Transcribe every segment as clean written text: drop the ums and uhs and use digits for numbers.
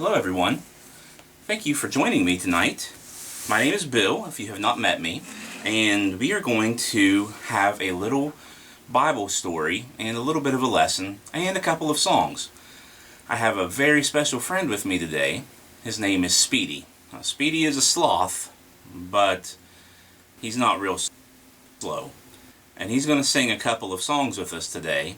Hello everyone. Thank you for joining me tonight. My name is Bill, if you have not met me, and we are going to have a little Bible story and a little bit of a lesson and a couple of songs. I have a very special friend with me today. His name is Speedy. Now, Speedy is a sloth, but he's not real slow. And he's going to sing a couple of songs with us today.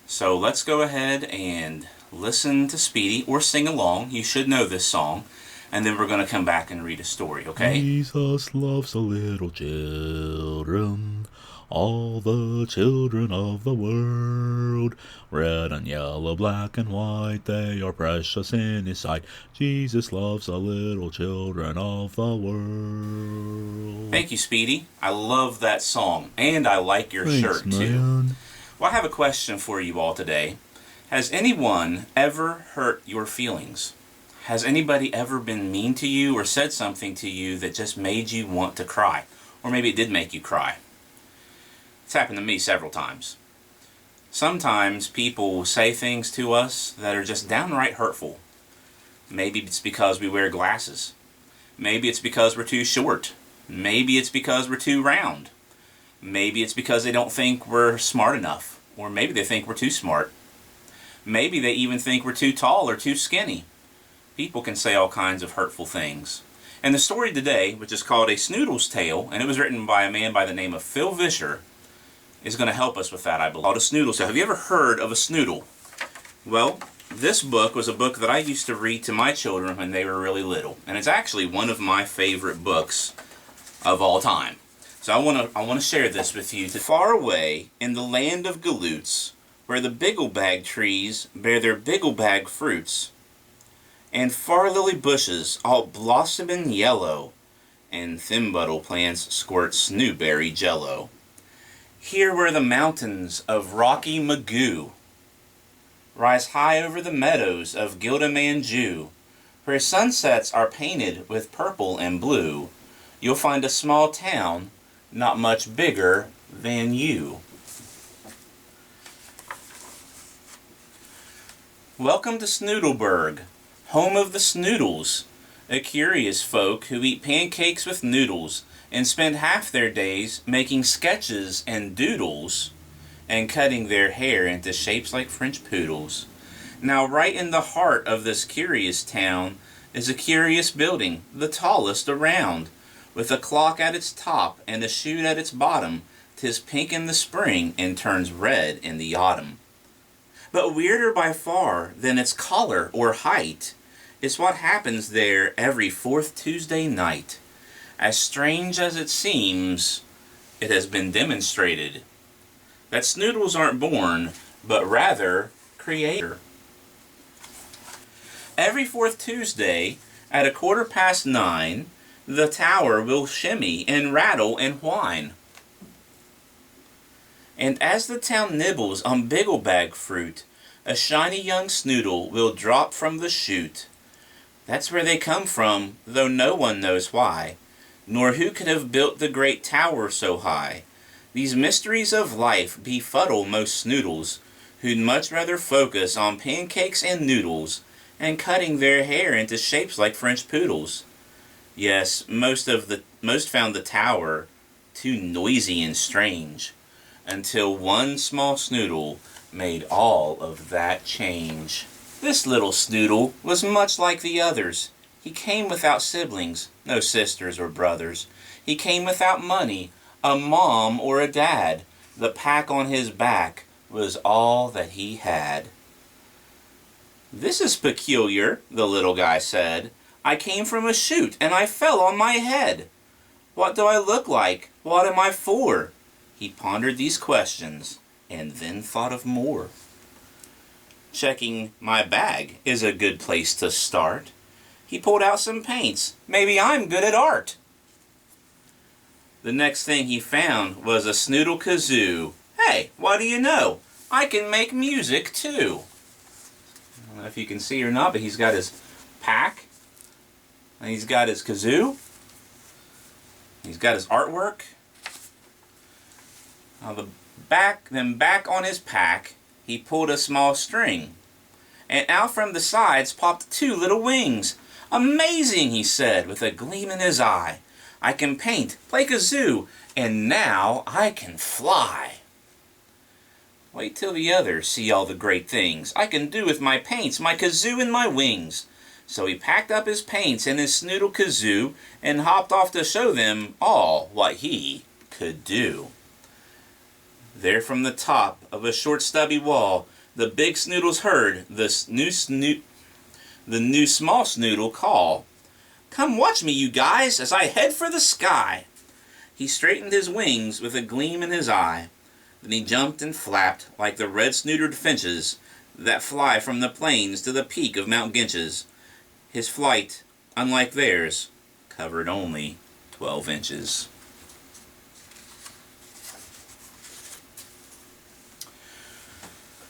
So let's go ahead and listen to Speedy, or sing along. You should know this song. And then we're going to come back and read a story, okay? Jesus loves the little children, all the children of the world. Red and yellow, black and white, they are precious in His sight. Jesus loves the little children of the world. Thank you, Speedy. I love that song, and I like your Thanks, shirt, too. man. Well, I have a question for you all today. Has anyone ever hurt your feelings? Has anybody ever been mean to you or said something to you that just made you want to cry? Or maybe it did make you cry. It's happened to me several times. Sometimes people say things to us that are just downright hurtful. Maybe it's because we wear glasses. Maybe it's because we're too short. Maybe it's because we're too round. Maybe it's because they don't think we're smart enough. Or maybe they think we're too smart. Maybe they even think we're too tall or too skinny. People can say all kinds of hurtful things. And the story today, which is called A Snoodle's Tale, and it was written by a man by the name of Phil Vischer, is going to help us with that, I believe. Called A Snoodle's Tale. Have you ever heard of a Snoodle? Well, this book was a book that I used to read to my children when they were really little. And it's actually one of my favorite books of all time. So I want to share this with you. Far away in the land of galoots, where the bigglebag trees bear their bigglebag fruits, and far lily bushes all blossomin' yellow, and thimbuttle plants squirt snowberry jello. Here where the mountains of Rocky Magoo rise high over the meadows of Gildamanju, where sunsets are painted with purple and blue, you'll find a small town not much bigger than you. Welcome to Snoodleburg, home of the Snoodles, a curious folk who eat pancakes with noodles and spend half their days making sketches and doodles and cutting their hair into shapes like French poodles. Now, right in the heart of this curious town is a curious building, the tallest around, with a clock at its top and a chute at its bottom. 'Tis pink in the spring and turns red in the autumn. But weirder by far than its color or height is what happens there every fourth Tuesday night. As strange as it seems, it has been demonstrated that Snoodles aren't born, but rather created. Every fourth Tuesday at 9:15, the tower will shimmy and rattle and whine. And as the town nibbles on bigglebag fruit, a shiny young Snoodle will drop from the chute. That's where they come from, though no one knows why, nor who could have built the great tower so high. These mysteries of life befuddle most Snoodles, who'd much rather focus on pancakes and noodles, and cutting their hair into shapes like French poodles. Yes, most found the tower too noisy and strange, until one small Snoodle made all of that change. This little Snoodle was much like the others. He came without siblings, no sisters or brothers. He came without money, a mom or a dad. The pack on his back was all that he had. "This is peculiar," the little guy said. "I came from a chute and I fell on my head. What do I look like? What am I for?" He pondered these questions and then thought of more. Checking my bag is a good place to start. He pulled out some paints. Maybe I'm good at art. The next thing he found was a Snoodle kazoo. Hey, what do you know? I can make music too. I don't know if you can see or not, but he's got his pack, and he's got his kazoo. He's got his artwork. Back on his pack, he pulled a small string, and out from the sides popped two little wings. "Amazing," he said, with a gleam in his eye. "I can paint, play kazoo, and now I can fly." "Wait till the others see all the great things I can do with my paints, my kazoo, and my wings." So he packed up his paints and his Snoodle kazoo and hopped off to show them all what he could do. There from the top of a short stubby wall, the big Snoodles heard the new small Snoodle call. "Come watch me, you guys, as I head for the sky." He straightened his wings with a gleam in his eye. Then he jumped and flapped like the red-snoodered finches that fly from the plains to the peak of Mount Ginches. His flight, unlike theirs, covered only 12 inches.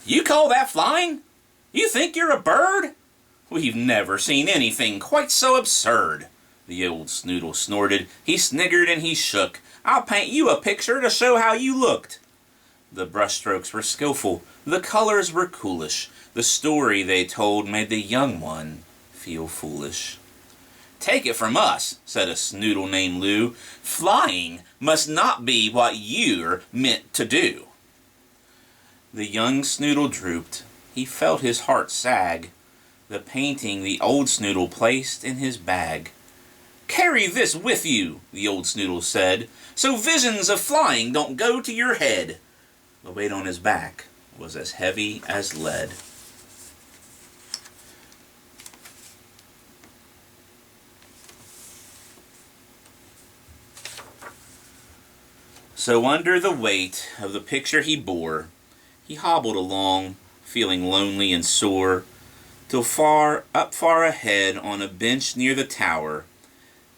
"You call that flying? You think you're a bird? We've never seen anything quite so absurd." The old Snoodle snorted, he sniggered and he shook. "I'll paint you a picture to show how you looked." The brushstrokes were skillful, the colors were coolish. The story they told made the young one feel foolish. "Take it from us," said a Snoodle named Lou, "flying must not be what you're meant to do." The young Snoodle drooped. He felt his heart sag. The painting the old Snoodle placed in his bag. "Carry this with you," the old Snoodle said, "so visions of flying don't go to your head." The weight on his back was as heavy as lead. So under the weight of the picture he bore, he hobbled along, feeling lonely and sore, till far ahead on a bench near the tower,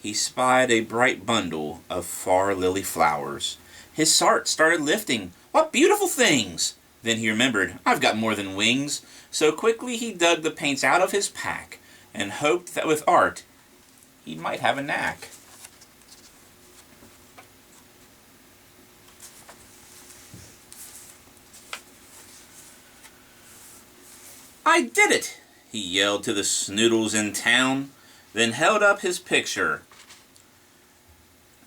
he spied a bright bundle of far lily flowers. His heart started lifting. "What beautiful things!" Then he remembered, "I've got more than wings." So quickly he dug the paints out of his pack and hoped that with art he might have a knack. "I did it!" he yelled to the Snoodles in town, then held up his picture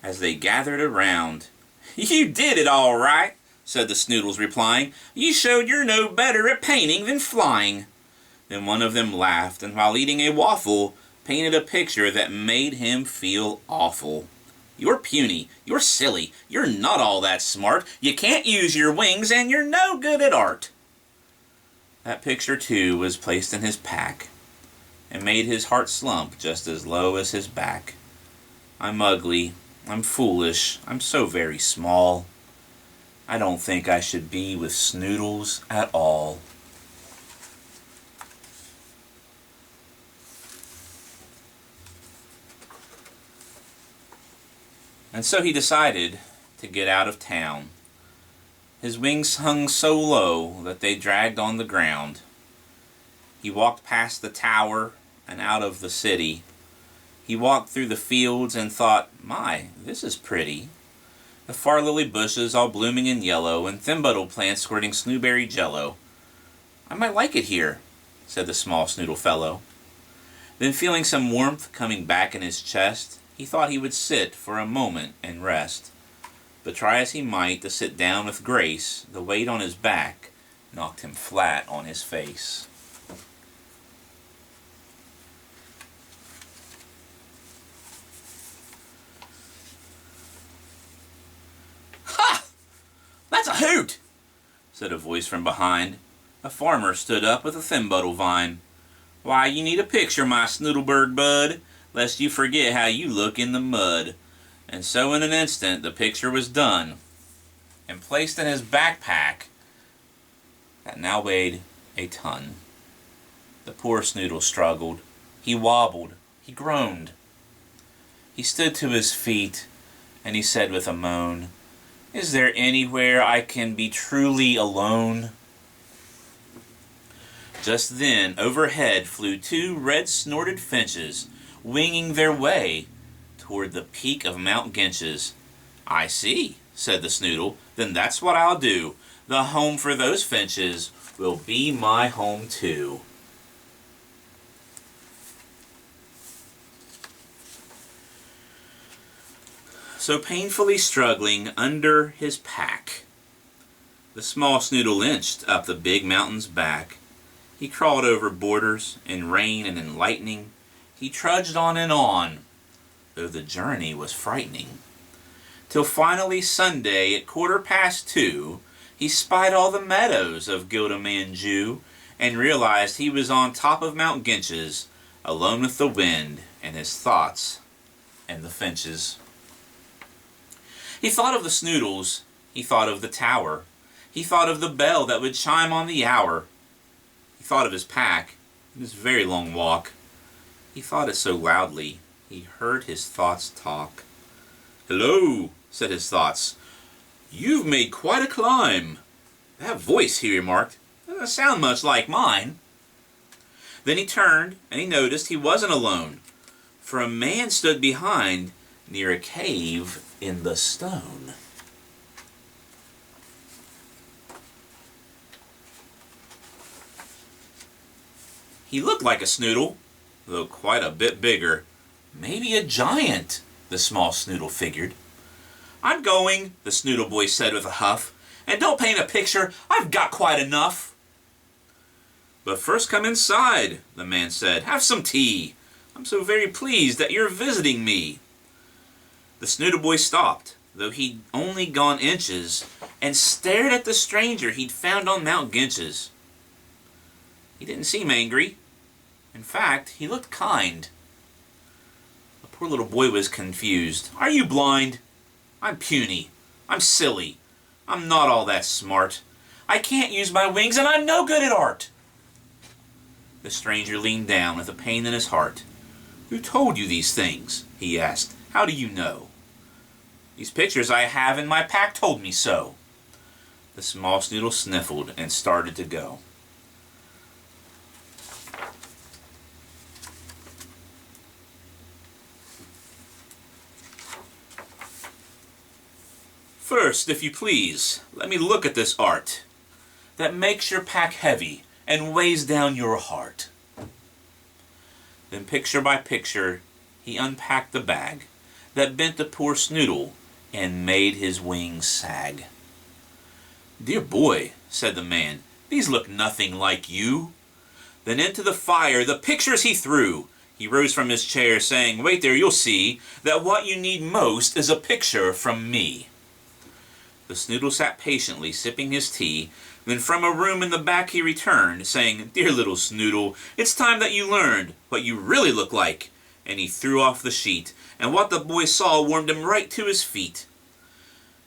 as they gathered around. "You did it all right," said the Snoodles, replying. "You showed you're no better at painting than flying." Then one of them laughed, and while eating a waffle, painted a picture that made him feel awful. "You're puny, you're silly, you're not all that smart, you can't use your wings, and you're no good at art." That picture, too, was placed in his pack, and made his heart slump just as low as his back. "I'm ugly, I'm foolish, I'm so very small. I don't think I should be with Snoodles at all." And so he decided to get out of town. His wings hung so low that they dragged on the ground. He walked past the tower and out of the city. He walked through the fields and thought, "My, this is pretty. The far lily bushes all blooming in yellow, and thimble plants squirting snowberry jello. I might like it here," said the small Snoodle fellow. Then feeling some warmth coming back in his chest, he thought he would sit for a moment and rest. But try as he might to sit down with grace, the weight on his back knocked him flat on his face. "Ha! That's a hoot!" said a voice from behind. A farmer stood up with a thimble vine. "Why, you need a picture, my Snoodleberg bud, lest you forget how you look in the mud." And so in an instant the picture was done and placed in his backpack that now weighed a ton. The poor Snoodle struggled. He wobbled. He groaned. He stood to his feet and he said with a moan, "Is there anywhere I can be truly alone?" Just then overhead flew two red-snorted finches, winging their way toward the peak of Mount Ginches. "I see," said the Snoodle, "then that's what I'll do. The home for those finches will be my home too." So painfully struggling under his pack, the small Snoodle inched up the big mountain's back. He crawled over borders in rain and in lightning. He trudged on, though the journey was frightening. Till finally Sunday at 2:15, he spied all the meadows of Gildamanju and realized he was on top of Mount Ginches, alone with the wind and his thoughts and the finches. He thought of the Snoodles, he thought of the tower, he thought of the bell that would chime on the hour. He thought of his pack and his very long walk. He thought it so loudly, he heard his thoughts talk. "Hello," said his thoughts, "you've made quite a climb. That voice," he remarked, "doesn't sound much like mine." Then he turned, and he noticed he wasn't alone, for a man stood behind, near a cave in the stone. He looked like a Snoodle, though quite a bit bigger. Maybe a giant, the small Snoodle figured. "I'm going," the Snoodle boy said with a huff, "and don't paint a picture, I've got quite enough." "But first come inside," the man said. "Have some tea. I'm so very pleased that you're visiting me." The Snoodle boy stopped, though he'd only gone inches, and stared at the stranger he'd found on Mount Ginches. He didn't seem angry. In fact, he looked kind. The poor little boy was confused. "Are you blind? I'm puny. I'm silly. I'm not all that smart. I can't use my wings, and I'm no good at art." The stranger leaned down with a pain in his heart. "Who told you these things?" he asked. "How do you know?" "These pictures I have in my pack told me so." The small Snoodle sniffled and started to go. "First, if you please, let me look at this art that makes your pack heavy and weighs down your heart." Then picture by picture he unpacked the bag that bent the poor Snoodle and made his wings sag. "Dear boy," said the man, "these look nothing like you." Then into the fire the pictures he threw. He rose from his chair saying, "Wait there, you'll see that what you need most is a picture from me." The Snoodle sat patiently sipping his tea. Then from a room in the back he returned, saying, "Dear little Snoodle, it's time that you learned what you really look like." And he threw off the sheet, and what the boy saw warmed him right to his feet.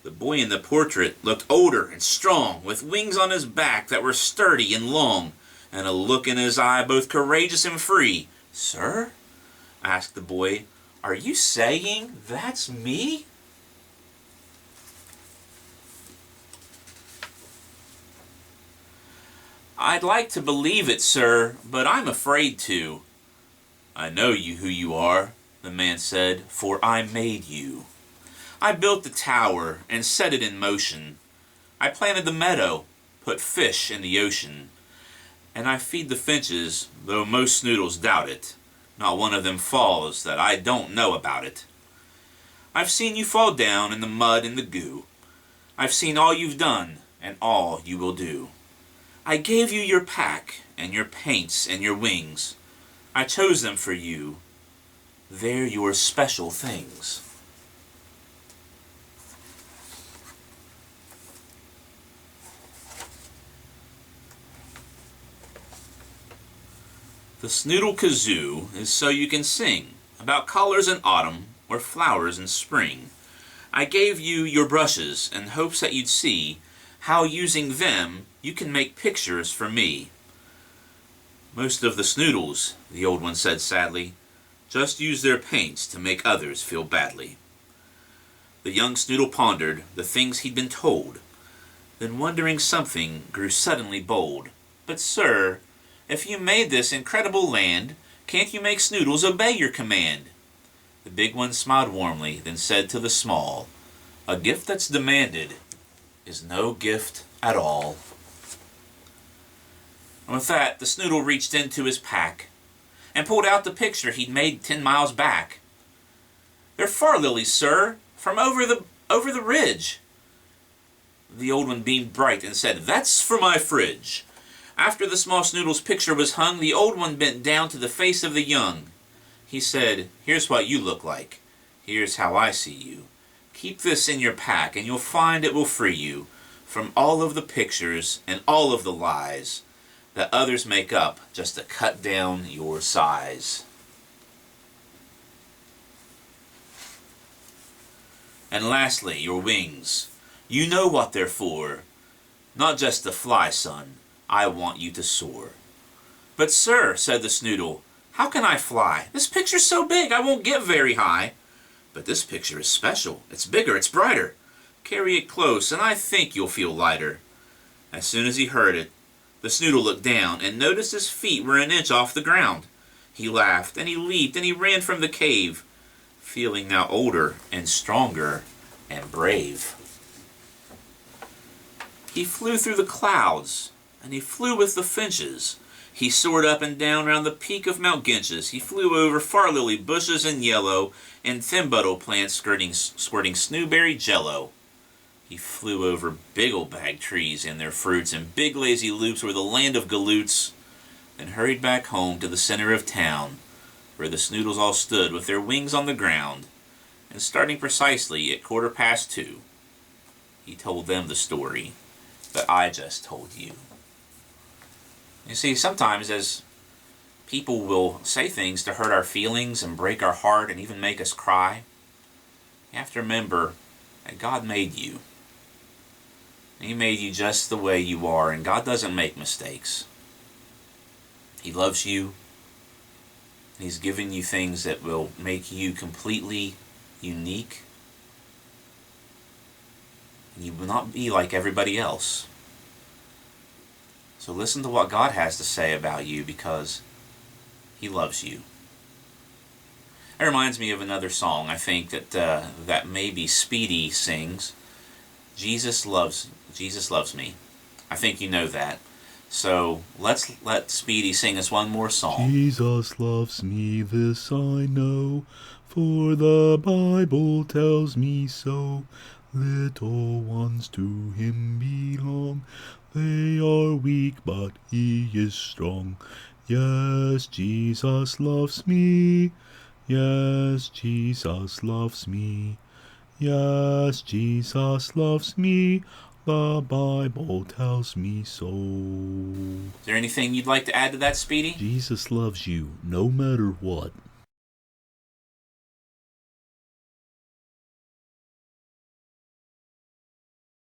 The boy in the portrait looked older and strong, with wings on his back that were sturdy and long, and a look in his eye both courageous and free. "Sir," asked the boy, "are you saying that's me?" "I'd like to believe it, sir, but I'm afraid to." "I know you who you are," the man said, "for I made you. I built the tower and set it in motion. I planted the meadow, put fish in the ocean. And I feed the finches, though most Snoodles doubt it. Not one of them falls that I don't know about it. I've seen you fall down in the mud and the goo. I've seen all you've done and all you will do. I gave you your pack and your paints and your wings. I chose them for you. They're your special things." The Snoodle Kazoo is so you can sing about colors in autumn or flowers in spring. I gave you your brushes in hopes that you'd see how using them you can make pictures for me. "Most of the Snoodles," the old one said sadly, "just use their paints to make others feel badly." The young Snoodle pondered the things he'd been told, then wondering something grew suddenly bold. "But sir, if you made this incredible land, can't you make Snoodles obey your command?" The big one smiled warmly, then said to the small, "A gift that's demanded is no gift at all." And with that, the Snoodle reached into his pack and pulled out the picture he'd made 10 miles back. "They're far lilies, sir, from over the ridge." The old one beamed bright and said, "That's for my fridge." After the small Snoodle's picture was hung, the old one bent down to the face of the young. He said, "Here's what you look like. Here's how I see you. Keep this in your pack, and you'll find it will free you from all of the pictures and all of the lies that others make up just to cut down your size." And lastly, your wings. You know what they're for. Not just to fly, son. I want you to soar. "But sir," said the Snoodle, "how can I fly? This picture's so big I won't get very high." "But this picture is special. It's bigger, it's brighter. Carry it close, and I think you'll feel lighter." As soon as he heard it, the Snoodle looked down and noticed his feet were an inch off the ground. He laughed, and he leaped, and he ran from the cave, feeling now older and stronger and brave. He flew through the clouds, and he flew with the finches. He soared up and down round the peak of Mount Ginches. He flew over far lily bushes in yellow, and thimbuttle plants squirting snowberry jello. He flew over bigglebag trees and their fruits, and big lazy loops were the land of galoots, then hurried back home to the center of town, where the Snoodles all stood with their wings on the ground, and starting precisely at 2:15, he told them the story that I just told you. You see, sometimes as people will say things to hurt our feelings and break our heart and even make us cry, you have to remember that God made you. He made you just the way you are, and God doesn't make mistakes. He loves you. He's given you things that will make you completely unique. You will not be like everybody else. So listen to what God has to say about you, because He loves you. It reminds me of another song, I think, that maybe Speedy sings. Jesus loves me. I think you know that. So let's let Speedy sing us one more song. Jesus loves me, this I know, for the Bible tells me so. Little ones to Him belong. They are weak, but He is strong. Yes, Jesus loves me. Yes, Jesus loves me. Yes, Jesus loves me. The Bible tells me so. Is there anything you'd like to add to that, Speedy? Jesus loves you, no matter what.